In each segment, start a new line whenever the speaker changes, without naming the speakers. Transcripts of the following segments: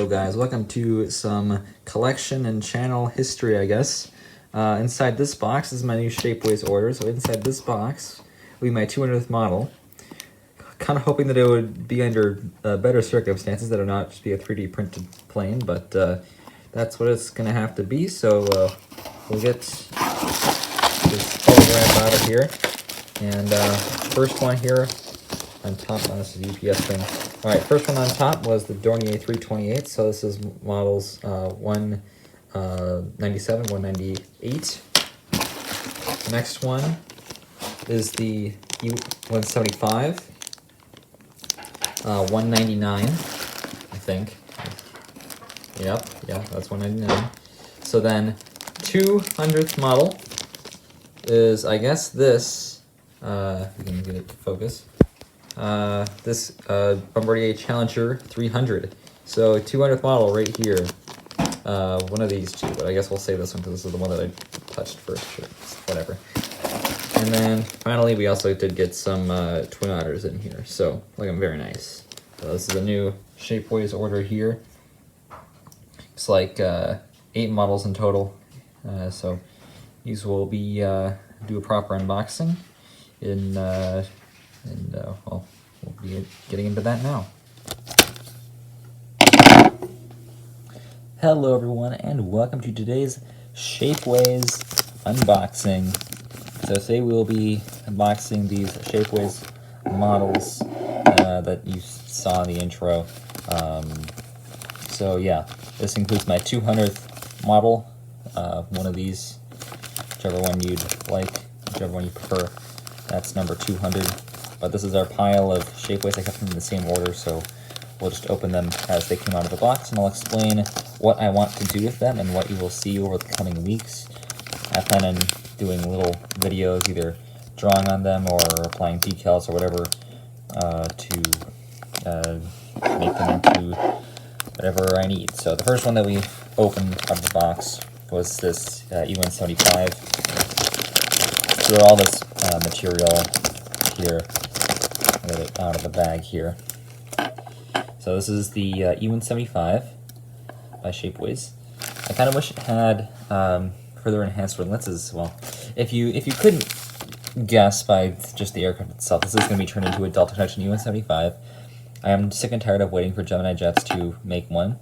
Hello guys, welcome to some collection and channel history, I guess. Inside this box is my new Shapeways order, so inside this box will be my 200th model. Kind of hoping that it would be under better circumstances, that it would not just be a 3D printed plane, but that's what it's going to have to be, so we'll get this holograph out of here. And first one here on top, this is a UPS thing. Alright, first one on top was the Dornier 328, so this is models 197, 198. Next one is the E175, 199, I think. Yep, yeah, that's 199. So then, 200th model is, I guess, this, if you can get it to focus. This Bombardier Challenger 300. So 200th model right here. One of these two, but I guess we'll save this one because this is the one that I touched first. Sure, whatever. And then finally, we also did get some Twin Otters in here. So looking very nice. So this is a new Shapeways order here. It's like 8 models in total. So these will be do a proper unboxing well, we'll be getting into that now. Hello everyone, and welcome to today's Shapeways unboxing. So today we'll be unboxing these Shapeways models that you saw in the intro. So yeah, this includes my 200th model, one of these, whichever one you'd like, whichever one you prefer. That's number 200. But this is our pile of Shapeways. I kept them in the same order, so we'll just open them as they came out of the box, and I'll explain what I want to do with them and what you will see over the coming weeks. I plan on doing little videos, either drawing on them or applying decals or whatever to make them into whatever I need. So the first one that we opened out of the box was this E175. Through all this material here, get it out of the bag here. So this is the E175 by Shapeways. I kind of wish it had further enhanced lenses. Well, if you couldn't guess by just the aircraft itself, this is going to be turned into a Delta Connection E175. I am sick and tired of waiting for Gemini Jets to make one,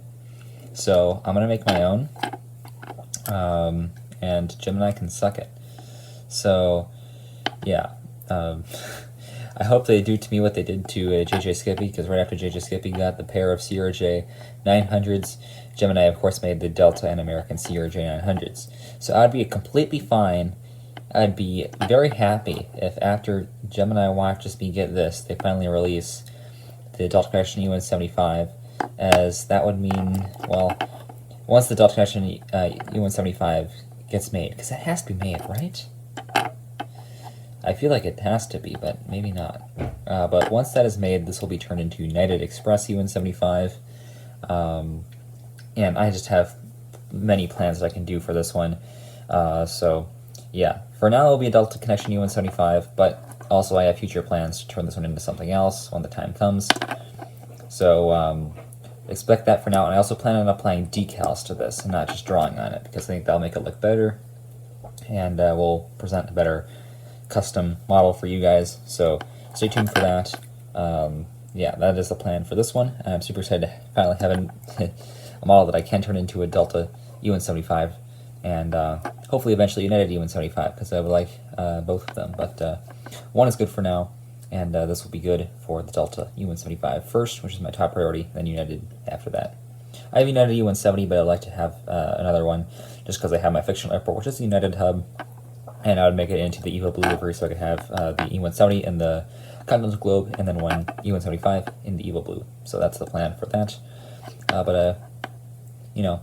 so I'm going to make my own, and Gemini can suck it. So, yeah, I hope they do to me what they did to JJ Skippy, because right after JJ Skippy got the pair of CRJ 900s, Gemini, of course, made the Delta and American CRJ 900s. So I'd be completely fine. I'd be very happy if after Gemini watches me get this, they finally release the Delta Connection E175, as that would mean, well, once the Delta Connection E175 gets made, because it has to be made, right? I feel like it has to be, but maybe not. But once that is made, this will be turned into United Express E175. And I just have many plans that I can do for this one. So, yeah. For now, it will be a Delta Connection E175, but also I have future plans to turn this one into something else when the time comes. So, expect that for now. And I also plan on applying decals to this and not just drawing on it, because I think that'll make it look better. And we'll present a better custom model for you guys, so stay tuned for that. Yeah, that is the plan for this one. I'm super excited to finally have a model that I can turn into a Delta E175, and hopefully eventually United E175, because I would like both of them, but one is good for now, and this will be good for the Delta E175 first, which is my top priority, then United after that. I have United E170, but I'd like to have another one, just because I have my fictional airport, which is the United hub, and I would make it into the EVO Blue livery, so I could have the E170 in the Continental Globe, and then one E175 in the EVO Blue. So that's the plan for that. You know,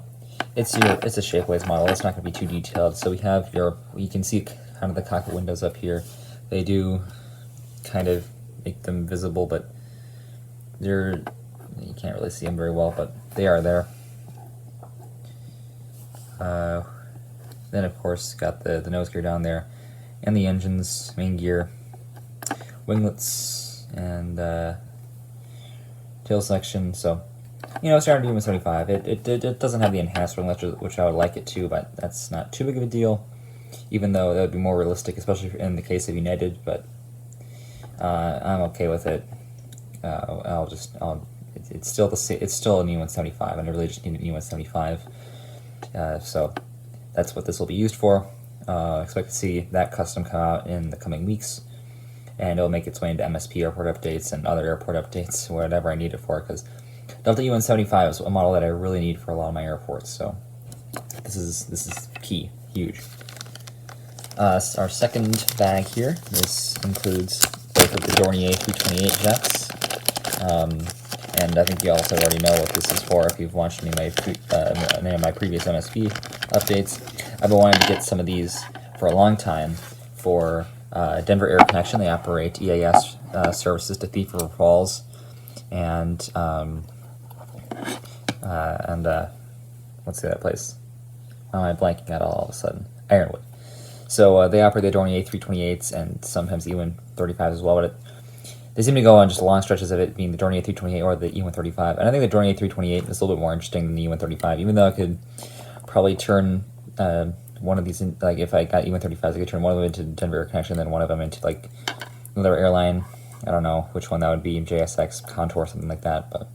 it's a Shapeways model. It's not going to be too detailed. So we have you can see kind of the cockpit windows up here. They do kind of make them visible, but you can't really see them very well, but they are there. Then, of course, got the nose gear down there, and the engines, main gear, winglets, and tail section. So You know, standard E175. It doesn't have the enhanced ring lift, which I would like it to, but that's not too big of a deal. Even though that would be more realistic, especially in the case of United. But I'm okay with it. It's still it's still an E175, and I really just need an E175. So that's what this will be used for. Expect to see that custom come out in the coming weeks, and it'll make its way into MSP airport updates and other airport updates, whatever I need it for, because Delta E175 is a model that I really need for a lot of my airports, so this is key, huge. Our second bag here, this includes both of the Dornier 328 jets, and I think you also already know what this is for if you've watched any of my previous MSP updates. I've been wanting to get some of these for a long time for Denver Air Connection. They operate EAS services to Thief River Falls and what's the other place? I'm blanking out all of a sudden. Ironwood. So they operate the Dornier 328s and sometimes the E135s as well, but they seem to go on just long stretches of it being the Dornier 328 or the E135. And I think the Dornier 328 is a little bit more interesting than the E135, even though I could probably turn one of these, like if I got E135s, I could turn one of them into Denver Air Connection, then one of them into like another airline. I don't know which one that would be, JSX, Contour, something like that, but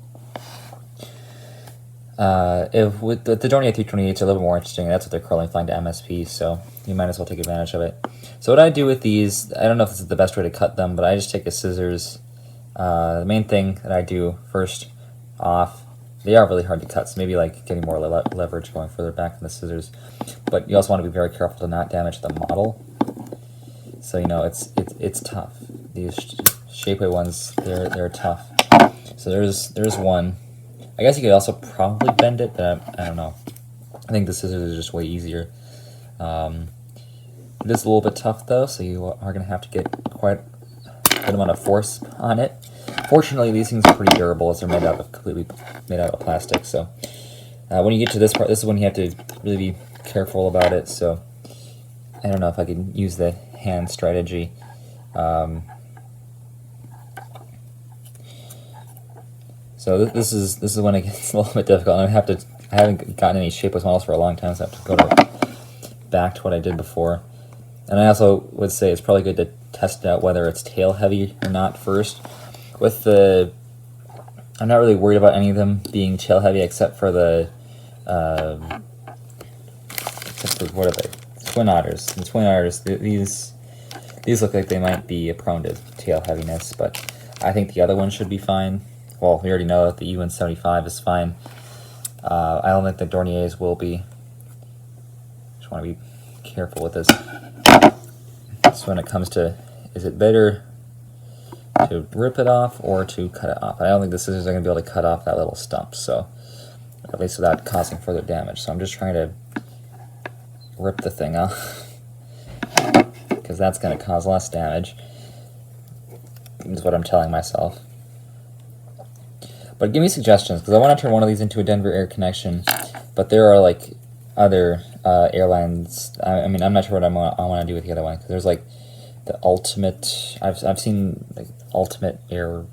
if with the Dornier 328, it's a little bit more interesting. That's what they're currently flying to MSP, so you might as well take advantage of it. So what I do with these, I don't know if this is the best way to cut them, but I just take a scissors. The main thing that I do first off, they are really hard to cut, so maybe like getting more leverage going further back in the scissors. But you also want to be very careful to not damage the model. So you know it's tough. These Shapeway ones, they're tough. So there's one. I guess you could also probably bend it, but I don't know. I think the scissors are just way easier. It is a little bit tough though, so you are going to have to get quite a good amount of force on it. Fortunately, these things are pretty durable as they're completely made out of plastic. So when you get to this part, this is when you have to really be careful about it. So I don't know if I can use the hand strategy. So this is when it gets a little bit difficult. And I haven't gotten any Shapeways models for a long time, so I have to go back to what I did before. And I also would say it's probably good to test out whether it's tail heavy or not first. I'm not really worried about any of them being tail heavy except for what are they? Twin Otters. The Twin Otters, these look like they might be prone to tail heaviness, but I think the other one should be fine. Well, we already know that the E175 is fine. I don't think the Dorniers will be. Just want to be careful with this. So when it comes to, is it better to rip it off or to cut it off? I don't think the scissors are going to be able to cut off that little stump, so at least without causing further damage. So I'm just trying to rip the thing off because that's going to cause less damage, is what I'm telling myself. But give me suggestions, because I want to turn one of these into a Denver Air Connection, but there are like other airlines. I mean, I'm not sure what I want to do with the other one, because there's like the Ultimate. I've seen like Ultimate Air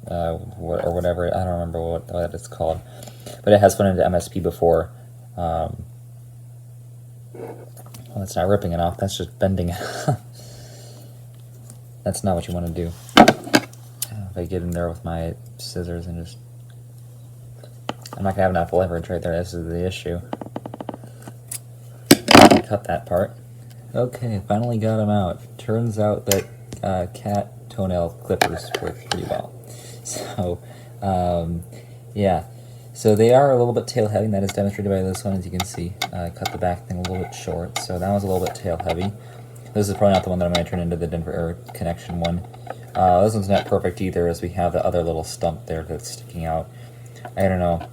or whatever. I don't remember what it's called, but it has gone into MSP before. Well, that's not ripping it off. That's just bending it. That's not what you want to do. If I get in there with my scissors and just, I'm not gonna have enough leverage right there. This is the issue. Cut that part. Okay, finally got them out. Turns out that cat toenail clippers work pretty well. So, yeah. So they are a little bit tail heavy, and that is demonstrated by this one, as you can see. I cut the back thing a little bit short, so that was a little bit tail heavy. This is probably not the one that I'm going to turn into the Denver Air Connection one. This one's not perfect either, as we have the other little stump there that's sticking out. I don't know.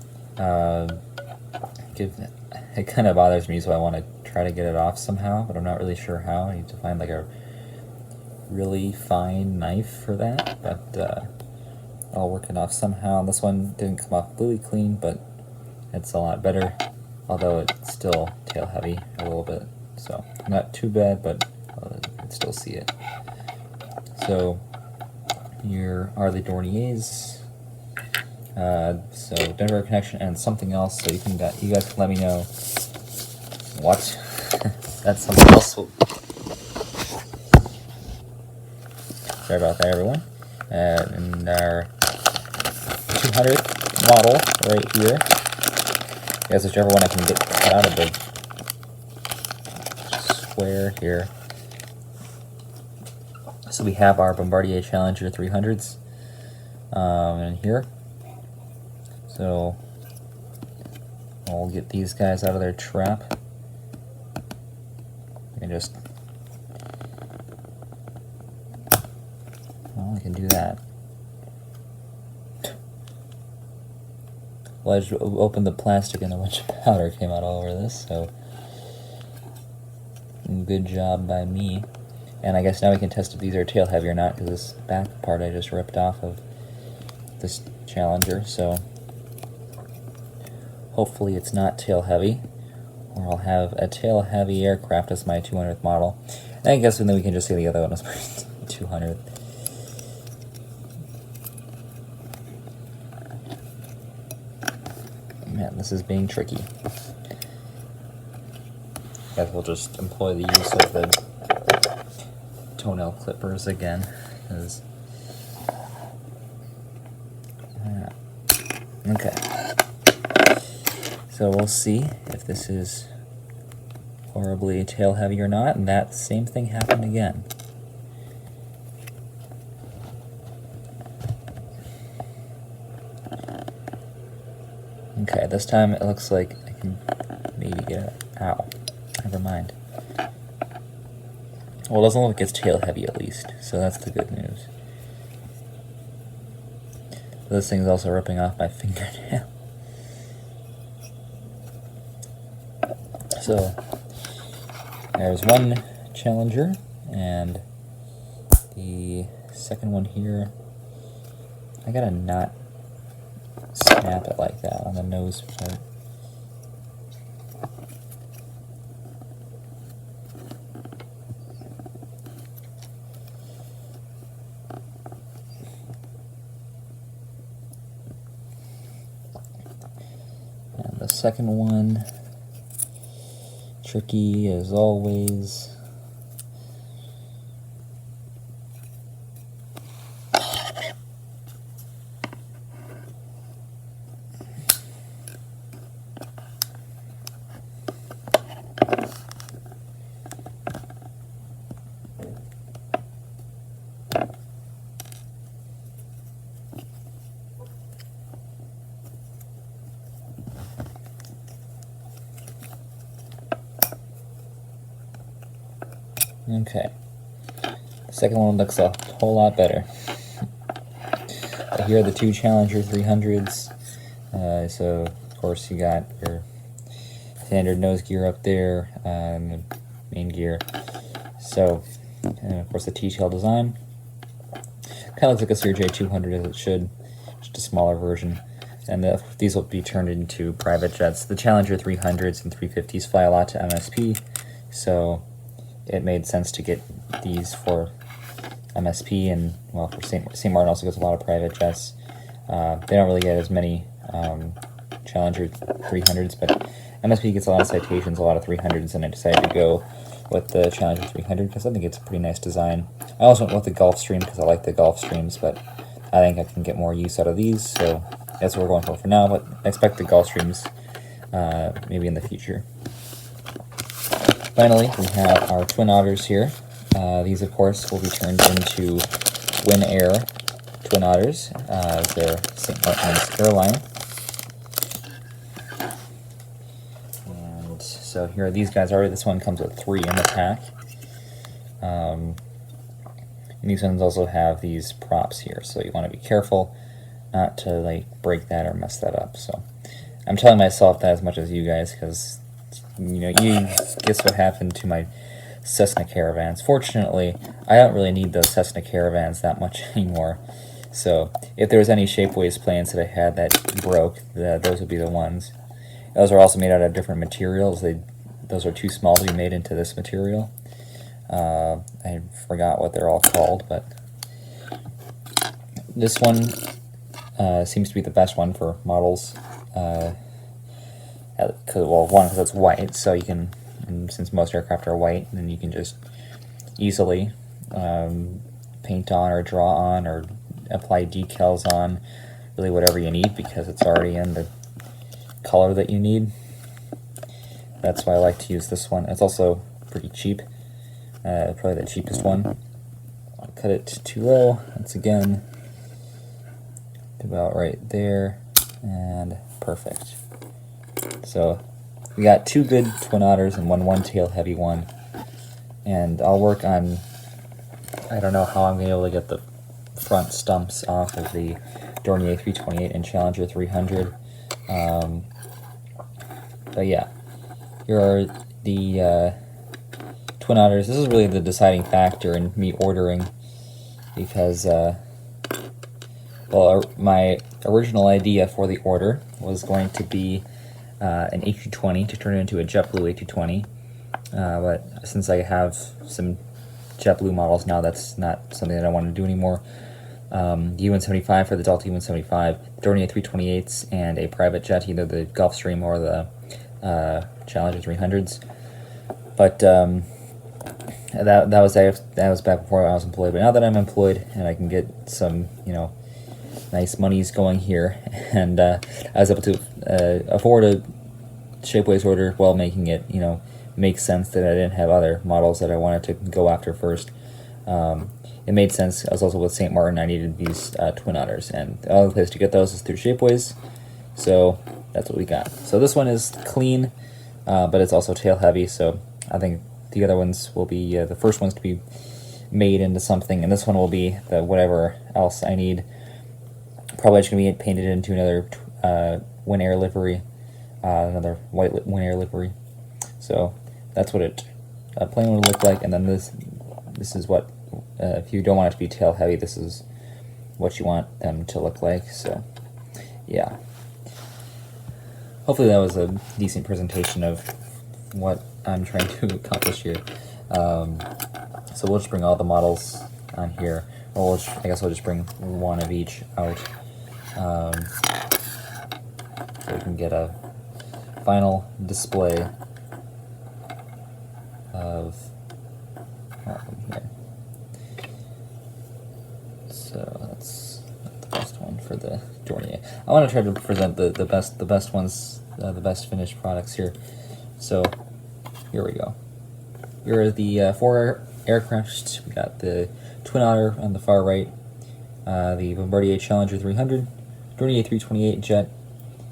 It kind of bothers me, so I want to try to get it off somehow, but I'm not really sure how. I need to find like a really fine knife for that, but I'll work it off somehow. This one didn't come off completely clean, but it's a lot better, although it's still tail heavy a little bit, so not too bad, but you can still see it. So here are the Dorniers. So Denver connection and something else. So you guys can let me know what that something else. Sorry about that, everyone. And our 200th model right here. I guess whichever one I can get out of the square here. So we have our Bombardier Challenger 300s in here. So I'll get these guys out of their trap. I can just, well, I can do that. Well, I just opened the plastic and a bunch of powder came out all over this, so good job by me. And I guess now we can test if these are tail heavy or not, because this back part I just ripped off of this Challenger, so hopefully it's not tail heavy, or I'll have a tail heavy aircraft as my 200th model. And I guess then we can just say the other one was my 200th. Man, this is being tricky. I guess we'll just employ the use of the toenail clippers again, because okay. So we'll see if this is horribly tail heavy or not, and that same thing happened again. Okay, this time it looks like I can maybe get it. Ow. Never mind. Well, it doesn't look like it's tail heavy at least, so that's the good news. This thing's also ripping off my fingernail. So there's one Challenger, and the second one here, I gotta not snap it like that on the nose part. And the second one, tricky as always. Okay, the second one looks a whole lot better. Here are the two Challenger 300s. So of course you got your standard nose gear up there, and the main gear. So, and of course the T-tail design. Kind of looks like a CRJ 200 as it should, just a smaller version. And these will be turned into private jets. The Challenger 300s and 350s fly a lot to MSP, so it made sense to get these for MSP, and well, for St. Martin also gets a lot of private jets. They don't really get as many Challenger 300s, but MSP gets a lot of citations, a lot of 300s, and I decided to go with the Challenger 300 because I think it's a pretty nice design. I also went with the Gulfstream because I like the Gulfstreams, but I think I can get more use out of these, so that's what we're going for now, but I expect the Gulfstreams maybe in the future. Finally, we have our Twin Otters here. These, of course, will be turned into Win Air Twin Otters as their St. Martin's airline. And so here are these guys already. This one comes with 3 in the pack. And these ones also have these props here, so you want to be careful not to like break that or mess that up. So I'm telling myself that as much as you guys, because you know, you guess what happened to my Cessna Caravans. Fortunately, I don't really need those Cessna Caravans that much anymore. So if there was any Shapeways planes that I had that broke, those would be the ones. Those are also made out of different materials. Those are too small to be made into this material. I forgot what they're all called, but this one seems to be the best one for models. Well, one, because it's white, so you can, and since most aircraft are white, then you can just easily paint on or draw on or apply decals on, really whatever you need, because it's already in the color that you need. That's why I like to use this one. It's also pretty cheap, probably the cheapest one. I'll cut it too low, once again, about right there, and perfect. So we got 2 good Twin Otters and one tail heavy one, and I'll work on, I don't know how I'm going to be able to get the front stumps off of the Dornier 328 and Challenger 300, but yeah, here are the Twin Otters. This is really the deciding factor in me ordering, because well, my original idea for the order was going to be an A220 to turn it into a JetBlue A220, but since I have some JetBlue models now, that's not something that I want to do anymore. The E175 for the Delta E175, Dornier 328s, and a private jet, either the Gulfstream or the Challenger 300s. But that was back before I was employed. But now that I'm employed and I can get some, nice monies going here, and I was able to afford a Shapeways order while making it, make sense that I didn't have other models that I wanted to go after first. It made sense. I was also with St. Martin. I needed these Twin Otters, and the other place to get those is through Shapeways. So that's what we got. So this one is clean, but it's also tail heavy. So I think the other ones will be the first ones to be made into something, and this one will be the whatever else I need. Probably just going to be painted into another Win Air livery, another white Win Air livery. So that's what a plane would look like. And then this is what, if you don't want it to be tail heavy, this is what you want them to look like. So yeah, hopefully that was a decent presentation of what I'm trying to accomplish here. So we'll just bring all the models on here. Or I guess we'll just bring one of each out, so we can get a final display of all of them here. So that's not the best one for the Dornier. I want to try to present the best ones, the best finished products here. So here we go. Here are the 4 aircraft. We got the Twin Otter on the far right, the Bombardier Challenger 300, Dornier 328 jet,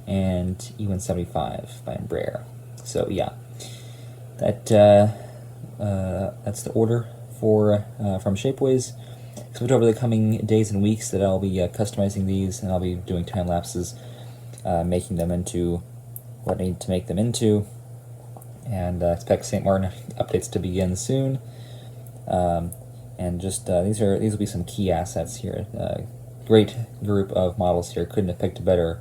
and E175 by Embraer. So yeah, that's the order for from Shapeways. Expect over the coming days and weeks that I'll be customizing these, and I'll be doing time lapses, making them into what I need to make them into, and expect St. Martin updates to begin soon. And just these will be some key assets here. Great group of models here. Couldn't have picked a better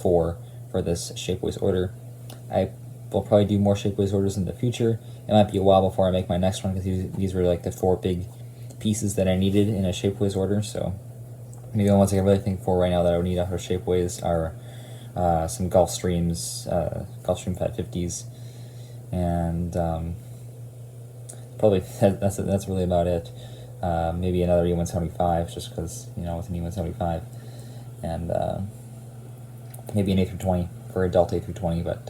for this Shapeways order. I will probably do more Shapeways orders in the future. It might be a while before I make my next one, because these were like the 4 big pieces that I needed in a Shapeways order. So maybe the ones I can really think for right now that I would need out of Shapeways are some Gulfstreams, Gulfstream 550s, and probably that's really about it. Maybe another E175, just because, with an E175, and maybe an A320 for a Delta A320, but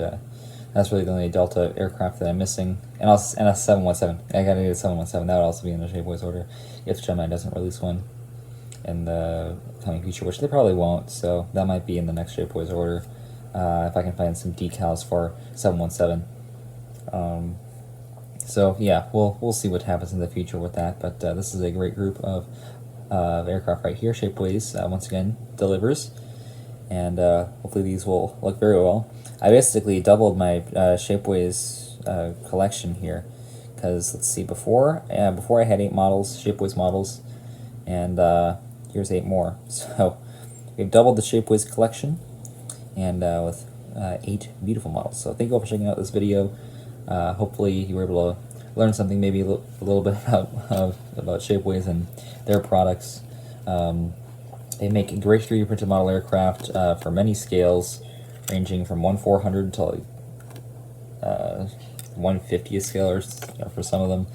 that's really the only Delta aircraft that I'm missing. And a 717. I gotta do a 717. That would also be in the Shapeways order if Gemini doesn't release one in the coming future, which they probably won't. So that might be in the next Shapeways order if I can find some decals for 717. So yeah, we'll see what happens in the future with that. But this is a great group of aircraft right here. Shapeways once again delivers, and hopefully these will look very well. I basically doubled my Shapeways collection here, because let's see, before I had 8 models, Shapeways models, and here's 8 more. So we've doubled the Shapeways collection, and with 8 beautiful models. So thank you all for checking out this video. Hopefully you were able to learn something, maybe a little bit about Shapeways and their products. They make a great 3D printed model aircraft for many scales, ranging from 1/400 to 1/50th scale, or for some of them,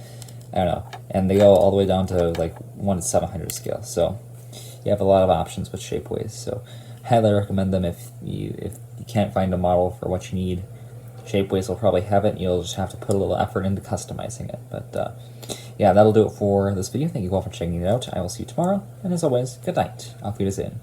I don't know. And they go all the way down to like 1/700 scale. So you have a lot of options with Shapeways. So highly recommend them if you can't find a model for what you need. Shapeways will probably have it. You'll just have to put a little effort into customizing it. But yeah, that'll do it for this video. Thank you all for checking it out. I will see you tomorrow. And as always, good night. Auf Wiedersehen.